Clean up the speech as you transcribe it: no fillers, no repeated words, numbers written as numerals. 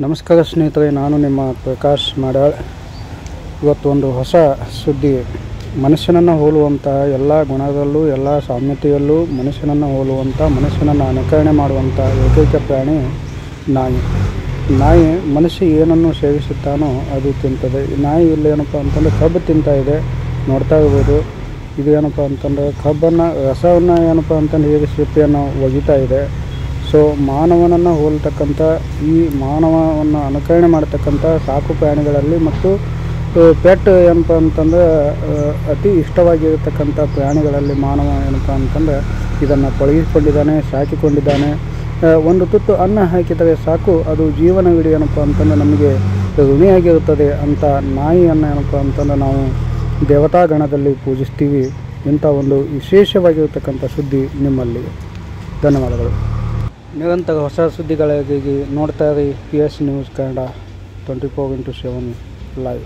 ನಮಸ್ಕಾರ ಸ್ನೇಹಿತರೆ, ನಾನು ನಿಮ್ಮ ಪ್ರಕಾಶ್ ಮಾಡಾಳ್. ಇವತ್ತು ಒಂದು ಹೊಸ ಸುದ್ದಿ. ಮನುಷ್ಯನನ್ನು ಹೋಲುವಂತಹ ಎಲ್ಲ ಗುಣದಲ್ಲೂ ಎಲ್ಲ ಸಾಮ್ಯತೆಯಲ್ಲೂ ಮನುಷ್ಯನನ್ನು ಹೋಲುವಂಥ, ಮನುಷ್ಯನನ್ನು ಅನುಕರಣೆ ಮಾಡುವಂಥ ಏಕೈಕ ಪ್ರಾಣಿ ನಾಯಿ. ಮನುಷ್ಯ ಏನನ್ನು ಸೇವಿಸುತ್ತಾನೋ ಅದು ತಿಂತದೆ. ನಾಯಿ ಇಲ್ಲಿ ಏನಪ್ಪ ಅಂತಂದರೆ ಕಬ್ಬು ತಿಂತಾ ಇದೆ, ನೋಡ್ತಾ ಇರ್ಬೋದು. ಇದು ಏನಪ್ಪ ಅಂತಂದರೆ ಕಬ್ಬನ್ನು ರಸವನ್ನು ಏನಪ್ಪ ಅಂತಂದ್ರೆ ಹೇಗೆ ಸಿಪ್ಪೆಯನ್ನು ಒಗಿತಾ ಇದೆ. ಸೊ ಮಾನವನನ್ನು ಹೋಲ್ತಕ್ಕಂಥ, ಈ ಮಾನವವನ್ನು ಅನುಕರಣೆ ಮಾಡ್ತಕ್ಕಂಥ ಸಾಕು ಪ್ರಾಣಿಗಳಲ್ಲಿ ಮತ್ತು ಪೆಟ್ ಏನಪ್ಪ ಅಂತಂದರೆ ಅತಿ ಇಷ್ಟವಾಗಿರತಕ್ಕಂಥ ಪ್ರಾಣಿಗಳಲ್ಲಿ ಮಾನವ ಏನಪ್ಪ ಅಂತಂದರೆ ಇದನ್ನು ಪಳಗಿಸಿಕೊಂಡಿದ್ದಾನೆ, ಸಾಕಿಕೊಂಡಿದ್ದಾನೆ. ಒಂದು ತುತ್ತು ಅನ್ನ ಹಾಕಿದರೆ ಸಾಕು, ಅದು ಜೀವನವಿಡೀ ಏನಪ್ಪ ಅಂತಂದರೆ ನಮಗೆ ಋಣಿಯಾಗಿರುತ್ತದೆ ಅಂತ ನಾಯಿಯನ್ನು ಏನಪ್ಪ ಅಂತಂದರೆ ನಾವು ದೇವತಾಗಣದಲ್ಲಿ ಪೂಜಿಸ್ತೀವಿ. ಇಂಥ ಒಂದು ವಿಶೇಷವಾಗಿರತಕ್ಕಂಥ ಸುದ್ದಿ ನಿಮ್ಮಲ್ಲಿ. ಧನ್ಯವಾದಗಳು. ನಿರಂತರ ಹೊಸ ಸುದ್ದಿಗಳಿಗಾಗಿ ನೋಡ್ತಾ ಇರಿ PS news Kannada 24x7 live.